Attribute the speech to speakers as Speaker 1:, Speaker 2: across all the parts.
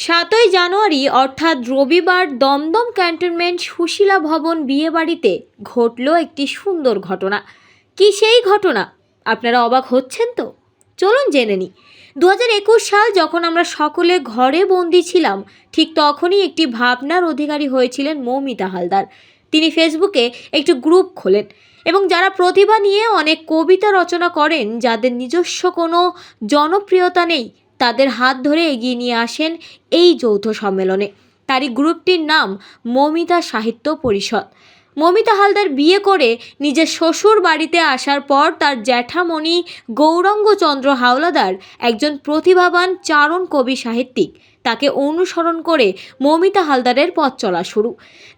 Speaker 1: 7ই জানুয়ারি অর্থাৎ রবিবার দমদম ক্যান্টনমেন্ট সুশীলা ভবন বিয়েবাড়িতে ঘটল একটি সুন্দর ঘটনা। কি সেই ঘটনা? আপনারা অবাক হচ্ছেন তো? চলুন জেনে নিই। 2021 সাল যখন আমরা সকলে ঘরে বন্দি ছিলাম, ঠিক তখনই একটি ভাবনার অধিকারী হয়েছিলেন মৌমিতা হালদার। তিনি ফেসবুকে একটি গ্রুপ খোলেন এবং যারা প্রতিভা নিয়ে অনেক কবিতা রচনা করেন, যাদের নিজস্ব কোনো জনপ্রিয়তা নেই, তাদের হাত ধরে এগিয়ে নিয়ে আসেন এই যৌথ সম্মেলনে। তারই গ্রুপটির নাম মৌমিতা সাহিত্য পরিষদ। মৌমিতা হালদার বিয়ে করে নিজের শ্বশুর বাড়িতে আসার পর তার জ্যাঠামণি গৌরাঙ্গচন্দ্র হাওলাদার একজন প্রতিভাবান চারণ কবি সাহিত্যিক। তাকে অনুসরণ করে মৌমিতা হালদারের পথ চলা শুরু।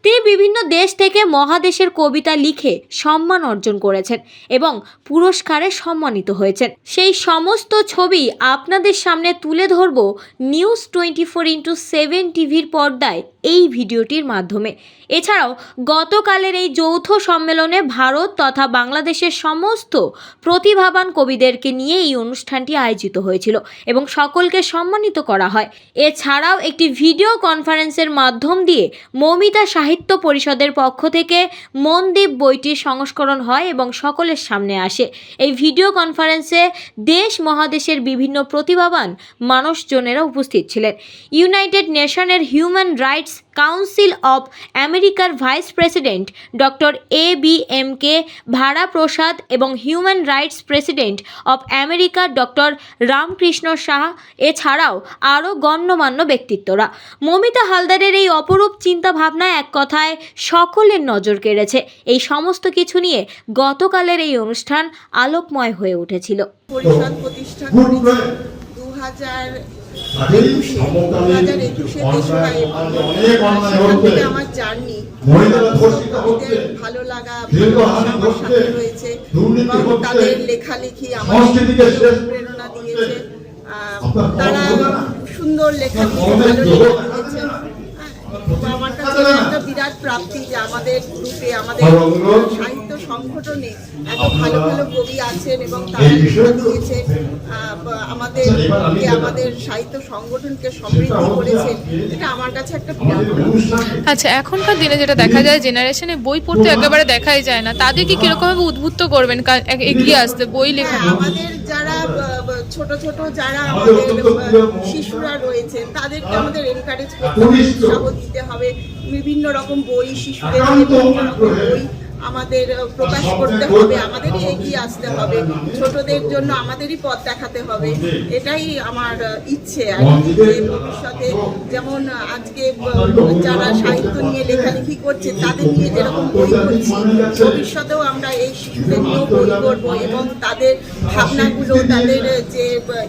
Speaker 1: তিনি বিভিন্ন দেশ থেকে মহাদেশের কবিতা লিখে সম্মান অর্জন করেছেন এবং পুরস্কারে সম্মানিত হয়েছেন। সেই সমস্ত ছবি আপনাদের সামনে তুলে ধরব নিউজ 24x7 টিভির পর্দায় এই ভিডিওটির মাধ্যমে। এছাড়াও গতকালের এই যৌথ সম্মেলনে ভারত তথা বাংলাদেশের সমস্ত প্রতিভাবান কবিদেরকে নিয়ে এই অনুষ্ঠানটি আয়োজিত হয়েছিল এবং সকলকে সম্মানিত করা হয়। এছাড়াও একটি ভিডিও কনফারেন্সের মাধ্যম দিয়ে মৌমিতা সাহিত্য পরিষদের পক্ষ থেকে মনদ্বীপ বইটির সংস্করণ হয় এবং সকলের সামনে আসে। এই ভিডিও কনফারেন্সে দেশ মহাদেশের বিভিন্ন প্রতিভাবান মানুষজনেরা উপস্থিত ছিলেন। ইউনাইটেড নেশনের হিউম্যান রাইটস কাউন্সিল অব আমেরিকার ভাইস প্রেসিডেন্ট ডক্টর ABMK ভাড়া প্রসাদ এবং human rights president of America doctor Ramakrishna Saha, এছাড়াও আরও গণ্যমান্য ব্যক্তিত্বরা। মৌমিতা হালদারের এই অপরূপ চিন্তা ভাবনা এক কথায় সকলের নজর কেড়েছে। এই সমস্ত কিছু নিয়ে গতকালের এই অনুষ্ঠান আলোকময় হয়ে উঠেছিল।
Speaker 2: পরিষদ প্রতিষ্ঠা করেছে 2021-এ তেসরা এপ্রিল। সেখান থেকে আমার জার্নি, ভালো লাগা, আমার সাথে রয়েছে এবং তাদের লেখালেখি আমার প্রেরণা দিয়েছে। তারা সুন্দর লেখালেখি, ভালো লেখা দিয়েছে। আমার কাছে একটা বিরাট প্রাপ্তি যে আমাদের গ্রুপে, আমাদের সাহিত্য সংগঠনে এত ভালো ভালো কবি আছেন এবং তারা লেখা দিয়েছে, আমাদের সাহিত্য সংগঠনকে সমৃদ্ধ করেছে। এটা আমার কাছে একটা বিরাট।
Speaker 3: আচ্ছা, এখনকার দিনে যেটা দেখা যায়, জেনারেশনে বই পড়তে একেবারে দেখাই যায় না, তাদেরকে কিরকম ভাবে উদ্বুদ্ধ করবেন এগিয়ে আসতে বই লেখা?
Speaker 2: আমাদের যারা ছোট ছোট যারা আমাদের শিশুরা রয়েছে, তাদেরকে আমাদের এনকারেজ করতে হবে, উৎসাহ দিতে হবে। বিভিন্ন রকম বই, শিশুদের বিভিন্ন রকম বই আমাদের প্রকাশ করতে হবে, আমাদেরই এগিয়ে আসতে হবে, ছোটদের জন্য আমাদেরই পথ দেখাতে হবে। এটাই আমার ইচ্ছে আর কি, যে ভবিষ্যতে যেমন আজকে যারা সাহিত্য নিয়ে লেখালেখি করছে তাদের নিয়ে যেরকম বই করছি, ভবিষ্যতেও আমরা এই শিশুদের নিয়েও বই করবো এবং তাদের ভাবনাগুলো, তাদের যে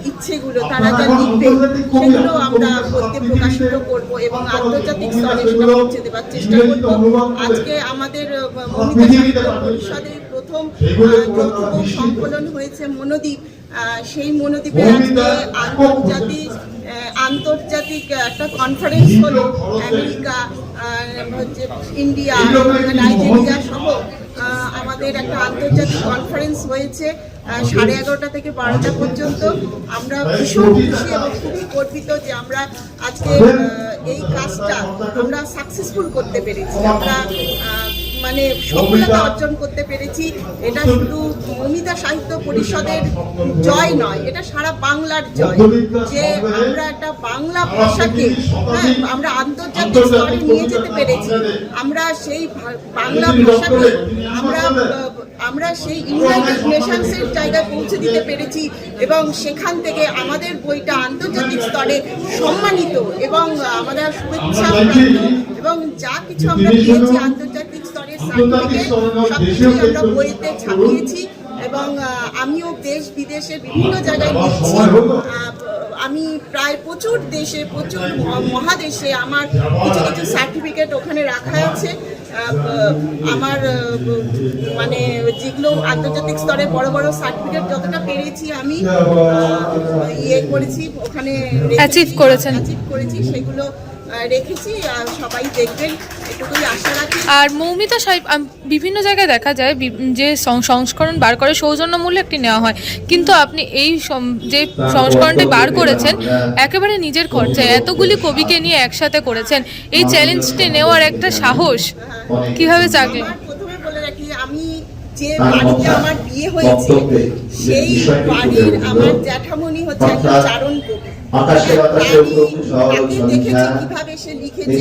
Speaker 2: ইচ্ছেগুলো তারা যা লিখবে সেগুলো আমরা করতে প্রকাশিত করবো এবং আন্তর্জাতিক স্তরে সেটা পৌঁছে দেওয়ার চেষ্টা করবো। আজকে আমাদের সাহিত্য পরিষদের প্রথম যৌথ সংকলন হয়েছে মনোদ্বীপ। সেই মনোদ্বীপে আজকে আন্তর্জাতিক একটা কনফারেন্স হলো। আমেরিকা, ইন্ডিয়া, নাইজেরিয়া সহ আমাদের একটা আন্তর্জাতিক কনফারেন্স হয়েছে 11:30 থেকে 12টা পর্যন্ত। আমরা ভীষণ খুশি এবং খুবই গর্বিত যে আমরা আজকে এই কাজটা আমরা সাকসেসফুল করতে পেরেছি, আমরা মানে সফলতা অর্জন করতে পেরেছি। এটা শুধু মৌমিতা সাহিত্য পরিষদের জয় নয়, এটা সারা বাংলার জয়, যে আমরা একটা বাংলা ভাষাকে আমরা আন্তর্জাতিক স্তরে নিয়ে যেতে পেরেছি। আমরা সেই বাংলা ভাষাকে আমরা সেই ইউনাইটেড নেশনসের জায়গায় পৌঁছে দিতে পেরেছি এবং সেখান থেকে আমাদের বইটা আন্তর্জাতিক স্তরে সম্মানিত এবং আমরা শুভেচ্ছা এবং যা কিছু আমরা পেয়েছি আন্তর্জাতিক স্তরের সার্টিফিকেট সবকিছুই আমরা বইতে ছাপিয়েছি এবং আমিও দেশ বিদেশের বিভিন্ন জায়গায় লিখছি। আমি প্রায় প্রচুর দেশে, প্রচুর মহাদেশে আমার কিছু কিছু সার্টিফিকেট ওখানে রাখা আছে। আমার মানে যেগুলো আন্তর্জাতিক স্তরে বড় বড় সার্টিফিকেট যতটা পেরেছি আমি করেছি, ওখানে অ্যাচিভ করেছি, সেগুলো রেখেছি, সবাই দেখবেন, এটুকুই আশা রাখি।
Speaker 3: আর মৌমিতা সাহেব বিভিন্ন জায়গায় দেখা যায় যে সংস্করণ বার করে সৌজন্যমূল্যে একটি নেওয়া হয়, কিন্তু আপনি এই যে সংস্করণটি বার করেছেন একেবারে নিজের খরচায় এতগুলি কবিকে নিয়ে একসাথে করেছেন, এই চ্যালেঞ্জটি নেওয়ার একটা সাহস কিভাবে জাগলেন?
Speaker 2: প্রথমে বলে রাখি, আমি যে বাড়িতে আমার বিয়ে হয়েছে সেই বাড়ির আমার জ্যাঠামণি হচ্ছে একটা চারণ কবি। তাকে দেখেছি কিভাবে সে লিখেছে,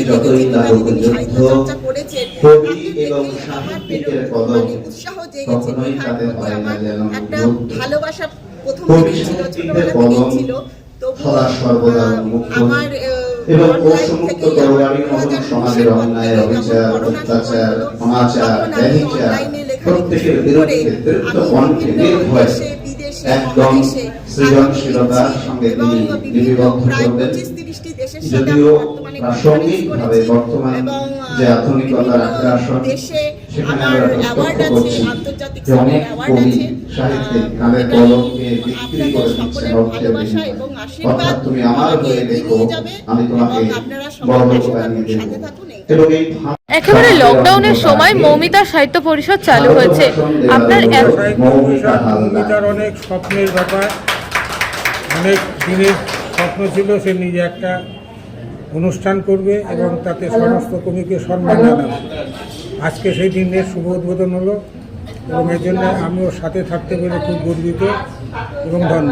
Speaker 2: তাকে দেখেছি কিভাবে তিনি সাহিত্য চর্চা করেছেন, তাকে দেখে আমার মানে উৎসাহ জেগেছে। লেখার প্রতি আমার একটা ভালোবাসা প্রথম থেকেই ছিল, ছোটবেলা থেকেই ছিল। তবুও আমার অনলাইন থেকে সমাজের অন্যায়, অবিচার, অত্যাচার, অনাচার, ব্যভিচার প্রত্যেকের বিরুদ্ধে কণ্ঠে নির্ভয়ে একদম সৃজনশীলতার সঙ্গে তিনি লিপিবদ্ধ করবেন। যদিও প্রাসঙ্গিকভাবে বর্তমান যে আধুনিকতার আগ্রাসন, সেখানে আমরা প্রত্যক্ষ করছি যে অনেক কবি সাহিত্যিক তাদের কলমকে বিক্রি করে দিচ্ছেন অর্থের বিনিময়ে। অর্থাৎ তুমি আমার হয়ে দেখো, আমি তোমাকে বড় লোক বানিয়ে দেবো। এবং এই
Speaker 3: একেবারে লকডাউনের সময় মৌমিতা সাহিত্য পরিষদ চালু হয়েছে। আপনার
Speaker 4: মৌমিতার অনেক স্বপ্নের ব্যাপার, অনেক দিনের স্বপ্ন ছিল সে নিজে একটা অনুষ্ঠান করবে এবং তাতে সমস্ত কবিকে সম্মান জানাবে। আজকে সেই দিনের শুভ উদ্বোধন হলো এবং এর জন্য আমিও সাথে থাকতে পেরে খুব গর্বিত এবং ধন্য।